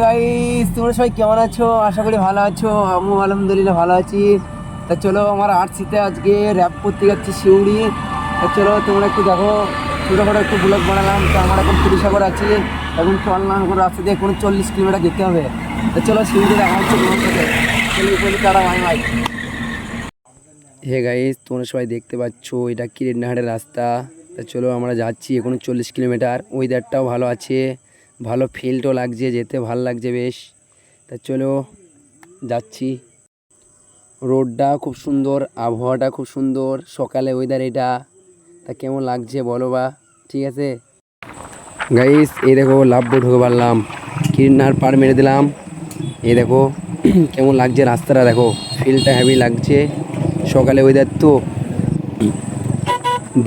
Guys, তোমরা সবাই কেমন আছো? আশা করি ভালো আছো। আমিও আলহামদুলিল্লাহ ভালো আছি। তা চলো, আমার আরসিতে আজকে র্যাপ করতে যাচ্ছি শিউড়ি। তা চলো তোমরা একটু দেখো, ছোটোখাটো একটু ব্লগ বানালাম। তো আমার এখন 30 আছি, এখন চললাম এখন রাস্তা দিয়ে কোনো 40 কিলোমিটার যেতে হবে। তা চলো শিউড়ি দেখা হচ্ছে তোমার সাথে। চলো বলি তারা ভাই ভাই। গাইস, তোমরা সবাই দেখতে পাচ্ছ এটা কিরেনহাটের রাস্তা। তা চলো আমরা যাচ্ছি এখন 40 কিলোমিটার। ওয়েদারটাও ভালো আছে, ভালো ফিল্ডও লাগছে, যেতে ভালো লাগছে বেশ। তা চলো যাচ্ছি। রোডটা খুব সুন্দর, আবহাওয়াটা খুব সুন্দর, সকালে ওয়েদার এটা। তা কেমন লাগছে বলো বা? ঠিক আছে গাইস, এই দেখো লাভবো ঢুকে পারলাম, কিরনার পার মেরে দিলাম। এই দেখো কেমন লাগছে রাস্তাটা, দেখো ফিল্ডটা হেভি লাগছে। সকালে ওয়েদার তো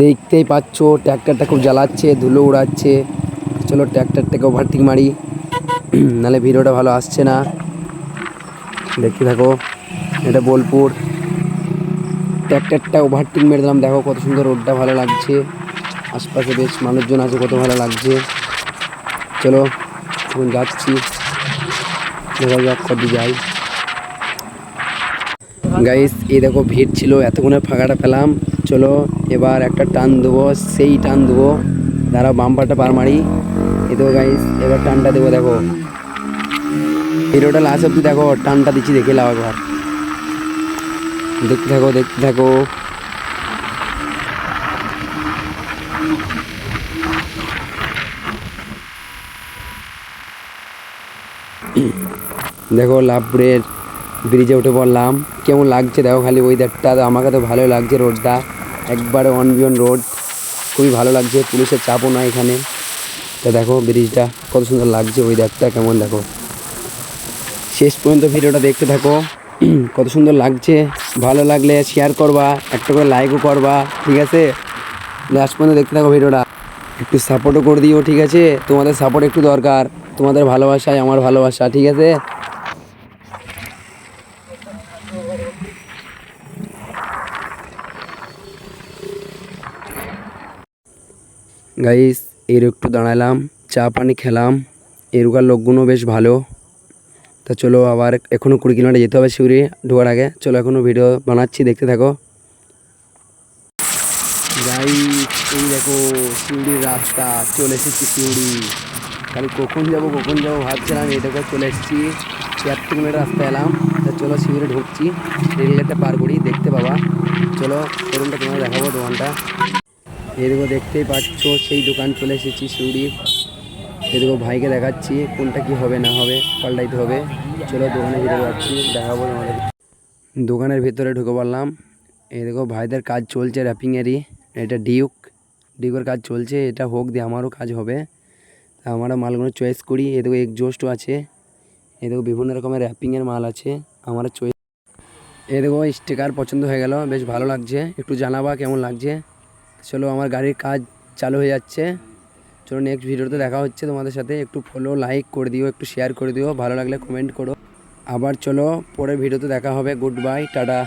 দেখতেই পাচ্ছ, ট্র্যাক্টরটা খুব জ্বালাচ্ছে, ধুলো উড়াচ্ছে। চলো ট্র্যাক্টরটাকে ওভারটেক মারি, নাহলে ভিডিওটা ভালো আসছে না। দেখতে থাকো, এটা বোলপুর। ট্র্যাক্টরটা ওভারটেক মেরে দিলাম, দেখো কত সুন্দর, রোডটা ভালো লাগছে, আশপাশে বেশ মানুষজন আছে, কত ভালো লাগছে। চলো এখন যাচ্ছি, দেখা যাক কত যাই। গাইস, এই দেখো ভিড় ছিল, এতক্ষণে ফাঁকাটা পেলাম। চলো এবার একটা টান দেবো, সেই টান দেবো। দাঁড়াও, বাম্পারটা পার মারি। এই দেখো গাইস, এবার টানটা দেবো, দেখো ভিডিওটা লাস্ট অব্দি দেখো, টানটা দিচ্ছি, দেখে নাও একবার। দেখতে থাকো দেখতে থাকো। দেখো লাভপুরের ব্রিজে উঠে পড়লাম, কেমন লাগছে দেখো খালি ওয়েদারটা। আমাকে তো ভালো লাগছে, রোডটা একবারে অন বিয়ন রোড, খুবই ভালো লাগছে, পুলিশের চাপও নয় এখানে। তা দেখো ব্রিজটা কত সুন্দর লাগছে, ওয়েদারটা কেমন দেখো। শেষ পর্যন্ত ভিডিওটা দেখতে থাকো, কত সুন্দর লাগছে। ভালো লাগলে শেয়ার করবা, একটা করে লাইকও করবা, ঠিক আছে? লাস্ট পর্যন্ত দেখতে থাকো ভিডিওটা, একটু সাপোর্টও করে দিও, ঠিক আছে? তোমাদের সাপোর্ট একটু দরকার, তোমাদের ভালোবাসায় আমার ভালোবাসা, ঠিক আছে? গাইস, এর একটু দাঁড়ালাম, চা পানি খেলাম, এরকার লোকগুলো বেশ ভালো। তা চলো আবার এখনও 20 কিলোমিটার যেতে হবে শিউরি ঢোকার আগে। চলো এখনও ভিডিও বানাচ্ছি, দেখতে থাকো। গাইস, এই দেখো শিউড়ির রাস্তা, চলে এসেছি শিউড়ি। খালি কখন যাবো ভাবছিলাম, এই দেখো চলে এসেছি। 73 মিনিট রাস্তা এলাম। তা চলো শিউড়ি ঢুকছি, রেলগেটটা পার করি, দেখতে পাবা। চলো শোরুমটা তোমার দেখাবো, দোকানটা। এই দেখো দেখতেই পাচ্ছ, সেই দোকান চলে এসেছি শিউড়ির। এই দেখো ভাইকে দেখাচ্ছি কোনটা কি হবে না হবে, পাল্টাইতে হবে। চলো দোকানে ভিতরে যাচ্ছি, দেখাবো তোমাদের। দোকানের ভিতরে ঢুকে পড়লাম। এই দেখো ভাইদের কাজ চলছে র্যাপিংয়েরই, এটা ডিউকের কাজ চলছে, এটা হোক দিয়ে আমারও কাজ হবে। তা আমরা মালগুলো চয়েস করি। এই দেখো এক্সজস্টও আছে, এই দেখো বিভিন্ন রকমের র্যাপিংয়ের মাল আছে, আমার চয়েস। এই দেখো স্টিকার পছন্দ হয়ে গেল, বেশ ভালো লাগছে, একটু জানাবা কেমন লাগছে। চলো আমার গাড়ির কাজ চালু হয়ে যাচ্ছে। চলো নেক্সট ভিডিওতে দেখা হচ্ছে তোমাদের সাথে। একটু ফলো লাইক করে দিও, একটু শেয়ার করে দিও, ভালো লাগলে কমেন্ট করো। আবার চলো পরের ভিডিওতে দেখা হবে। Good bye, tata.